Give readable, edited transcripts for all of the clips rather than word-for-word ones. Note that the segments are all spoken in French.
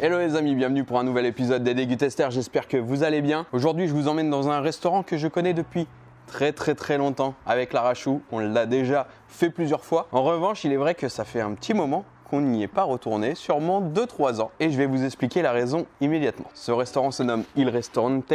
Hello les amis, bienvenue pour un nouvel épisode des Dégustesters, j'espère que vous allez bien. Aujourd'hui je vous emmène dans un restaurant que je connais depuis très longtemps avec Lara Chou. On l'a déjà fait plusieurs fois. En revanche, il est vrai que ça fait un petit moment qu'on n'y est pas retourné, sûrement 2-3 ans. Et je vais vous expliquer la raison immédiatement. Ce restaurant se nomme Il Ristorante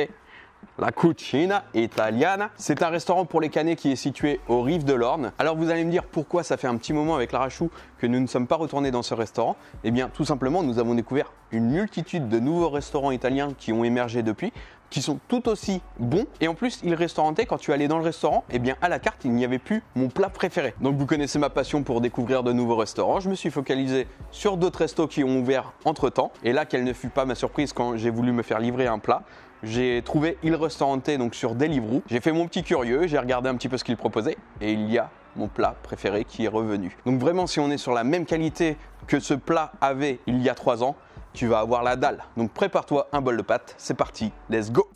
La Cucina Italiana. C'est un restaurant pour les Canets qui est situé aux rives de l'Orne. Alors vous allez me dire pourquoi ça fait un petit moment avec Lara Chou que nous ne sommes pas retournés dans ce restaurant. Eh bien tout simplement nous avons découvert une multitude de nouveaux restaurants italiens qui ont émergé depuis, qui sont tout aussi bons. Et en plus, Il Ristorante, quand tu allais dans le restaurant, eh bien à la carte, il n'y avait plus mon plat préféré. Donc vous connaissez ma passion pour découvrir de nouveaux restaurants. Je me suis focalisé sur d'autres restos qui ont ouvert entre temps. Et là, quelle ne fut pas ma surprise quand j'ai voulu me faire livrer un plat. J'ai trouvé Il Ristorante donc sur Deliveroo. J'ai fait mon petit curieux, j'ai regardé un petit peu ce qu'il proposait et il y a mon plat préféré qui est revenu. Donc vraiment, si on est sur la même qualité que ce plat avait il y a 3 ans, tu vas avoir la dalle. Donc prépare-toi un bol de pâtes, c'est parti, let's go!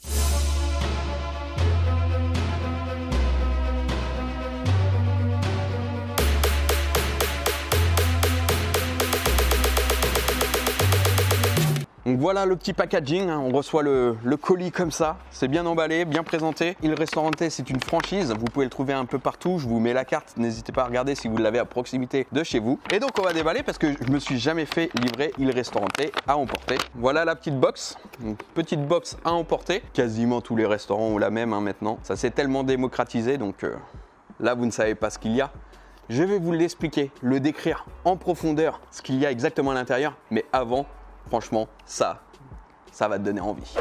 Donc voilà le petit packaging, on reçoit le colis comme ça, c'est bien emballé, bien présenté. Il Ristorante, c'est une franchise, vous pouvez le trouver un peu partout, je vous mets la carte, n'hésitez pas à regarder si vous l'avez à proximité de chez vous. Et donc on va déballer parce que je me suis jamais fait livrer Il Ristorante à emporter. Voilà la petite box, une petite box à emporter. Quasiment tous les restaurants ont la même maintenant, ça s'est tellement démocratisé, donc là vous ne savez pas ce qu'il y a. Je vais vous l'expliquer, le décrire en profondeur, ce qu'il y a exactement à l'intérieur, mais avant, franchement, ça va te donner envie.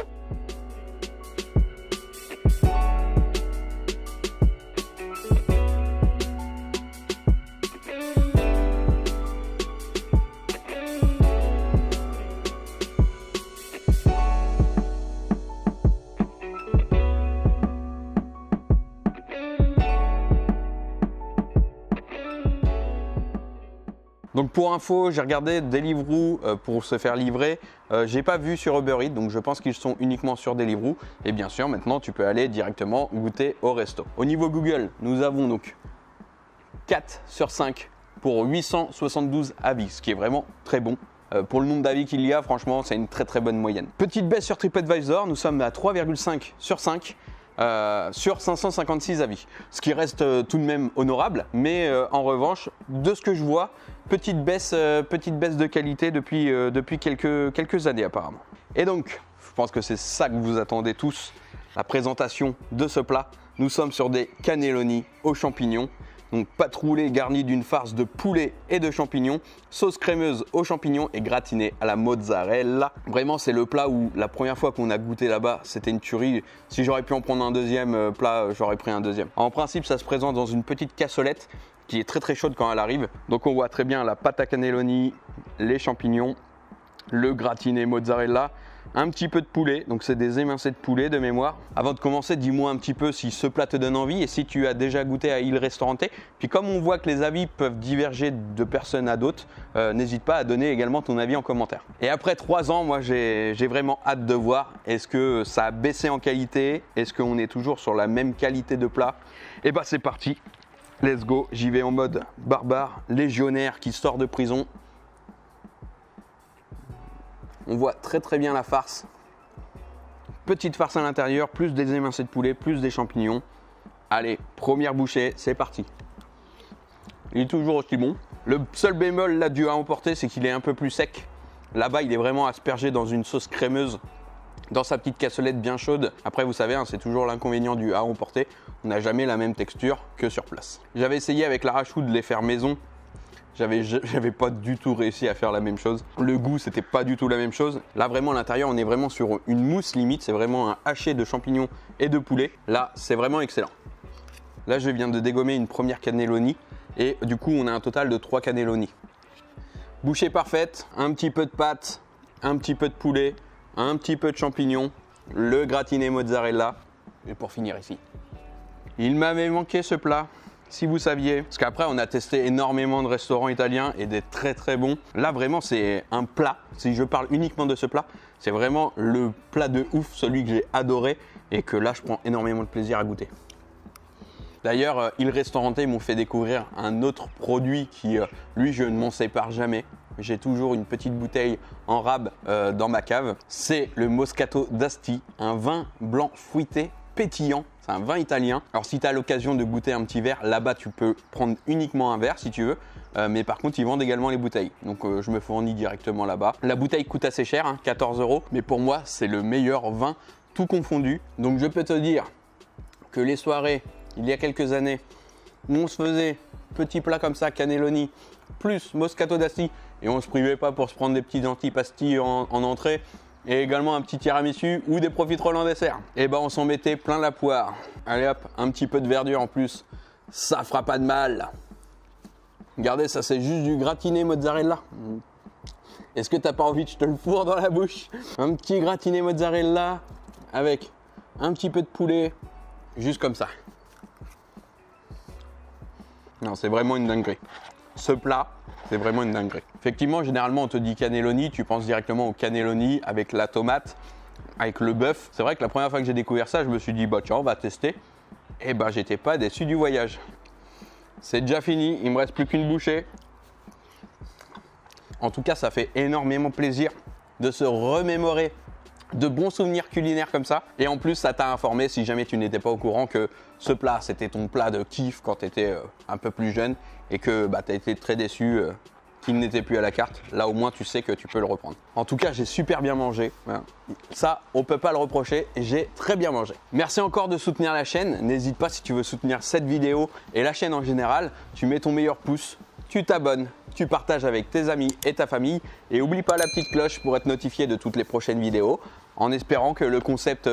Donc pour info, j'ai regardé Deliveroo pour se faire livrer. J'ai pas vu sur Uber Eats, donc je pense qu'ils sont uniquement sur Deliveroo. Et bien sûr, maintenant tu peux aller directement goûter au resto. Au niveau Google, nous avons donc 4 sur 5 pour 872 avis, ce qui est vraiment très bon. Pour le nombre d'avis qu'il y a, franchement, c'est une très bonne moyenne. Petite baisse sur TripAdvisor, nous sommes à 3,5 sur 5. Sur 556 avis, ce qui reste tout de même honorable, mais en revanche, de ce que je vois, petite baisse de qualité depuis quelques années apparemment. Et donc, je pense que c'est ça que vous attendez tous, la présentation de ce plat. Nous sommes sur des cannelloni aux champignons. Donc pâte roulée garnie d'une farce de poulet et de champignons, sauce crémeuse aux champignons et gratinée à la mozzarella. Vraiment, c'est le plat où la première fois qu'on a goûté là-bas, c'était une tuerie. Si j'aurais pu en prendre un deuxième plat, j'aurais pris un deuxième. En principe, ça se présente dans une petite cassolette qui est très chaude quand elle arrive. Donc on voit très bien la pâte à cannelloni, les champignons, le gratiné mozzarella, un petit peu de poulet, donc c'est des émincés de poulet de mémoire. Avant de commencer, dis-moi un petit peu si ce plat te donne envie et si tu as déjà goûté à Il Ristorante. Puis comme on voit que les avis peuvent diverger de personne à d'autres, n'hésite pas à donner également ton avis en commentaire. Et après 3 ans, moi j'ai vraiment hâte de voir, est-ce que ça a baissé en qualité? Est-ce qu'on est toujours sur la même qualité de plat? Et bah c'est parti, let's go, j'y vais en mode barbare, légionnaire qui sort de prison. On voit très bien la farce. Petite farce à l'intérieur, plus des émincés de poulet, plus des champignons. Allez, première bouchée, c'est parti. Il est toujours aussi bon. Le seul bémol là du à emporter, c'est qu'il est un peu plus sec. Là-bas, il est vraiment aspergé dans une sauce crémeuse, dans sa petite cassolette bien chaude. Après, vous savez, hein, c'est toujours l'inconvénient du à emporter. On n'a jamais la même texture que sur place. J'avais essayé avec Lara Chou de les faire maison. J'avais pas du tout réussi à faire la même chose. Le goût, c'était pas du tout la même chose. Là, vraiment, à l'intérieur, on est vraiment sur une mousse limite. C'est vraiment un haché de champignons et de poulet. Là, c'est vraiment excellent. Là, je viens de dégommer une première cannelloni. Et du coup, on a un total de 3 cannelloni. Bouchée parfaite, un petit peu de pâte, un petit peu de poulet, un petit peu de champignons, le gratiné mozzarella. Et pour finir ici. Il m'avait manqué ce plat. Si vous saviez, parce qu'après on a testé énormément de restaurants italiens et des très bons. Là vraiment c'est un plat, si je parle uniquement de ce plat, c'est vraiment le plat de ouf, celui que j'ai adoré et que là je prends énormément de plaisir à goûter. D'ailleurs, Il Ristorante m'ont fait découvrir un autre produit qui, lui, je ne m'en sépare jamais. j'ai toujours une petite bouteille en rab dans ma cave. C'est le Moscato d'Asti, un vin blanc fruité pétillant. C'est un vin italien. Alors si tu as l'occasion de goûter un petit verre, là-bas tu peux prendre uniquement un verre si tu veux. Mais par contre ils vendent également les bouteilles. Donc je me fournis directement là-bas. La bouteille coûte assez cher, hein, 14 €. Mais pour moi c'est le meilleur vin tout confondu. Donc je peux te dire que les soirées, il y a quelques années, où on se faisait petit plat comme ça, cannelloni, plus Moscato d'Asti, et on se privait pas pour se prendre des petits antipastis en entrée, et également un petit tiramisu ou des profiteroles en dessert. Et ben on s'en mettait plein la poire. Allez hop, un petit peu de verdure en plus, ça fera pas de mal. Regardez, ça c'est juste du gratiné mozzarella. Est-ce que t'as pas envie que je te le fourre dans la bouche? Un petit gratiné mozzarella avec un petit peu de poulet, juste comme ça. Non, c'est vraiment une dinguerie. Ce plat, c'est vraiment une dinguerie. Effectivement, généralement, on te dit cannelloni, tu penses directement au cannelloni avec la tomate, avec le bœuf. C'est vrai que la première fois que j'ai découvert ça, je me suis dit, bah tiens, on va tester. Et bah, j'étais pas déçu du voyage. C'est déjà fini, il me reste plus qu'une bouchée. En tout cas, ça fait énormément plaisir de se remémorer de bons souvenirs culinaires comme ça. Et en plus, ça t'a informé, si jamais tu n'étais pas au courant, que ce plat, c'était ton plat de kiff quand tu étais un peu plus jeune et que bah, tu as été très déçu qu'il n'était plus à la carte. Là, au moins, tu sais que tu peux le reprendre. En tout cas, j'ai super bien mangé. Ça, on peut pas le reprocher. J'ai très bien mangé. Merci encore de soutenir la chaîne. N'hésite pas, si tu veux soutenir cette vidéo et la chaîne en général, tu mets ton meilleur pouce, tu t'abonnes, tu partages avec tes amis et ta famille, et oublie pas la petite cloche pour être notifié de toutes les prochaines vidéos, en espérant que le concept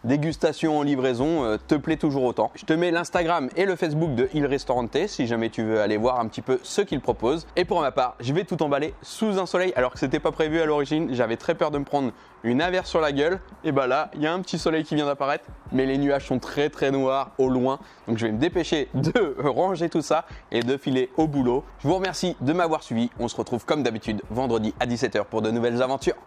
dégustation en livraison te plaît toujours autant. Je te mets l'Instagram et le Facebook de Il Ristorante si jamais tu veux aller voir un petit peu ce qu'il propose. Et pour ma part, je vais tout emballer sous un soleil alors que c'était pas prévu à l'origine. J'avais très peur de me prendre une averse sur la gueule. Et bah là, il y a un petit soleil qui vient d'apparaître, mais les nuages sont très très noirs au loin. Donc je vais me dépêcher de ranger tout ça et de filer au boulot. Je vous remercie de m'avoir suivi. On se retrouve comme d'habitude vendredi à 17 h pour de nouvelles aventures.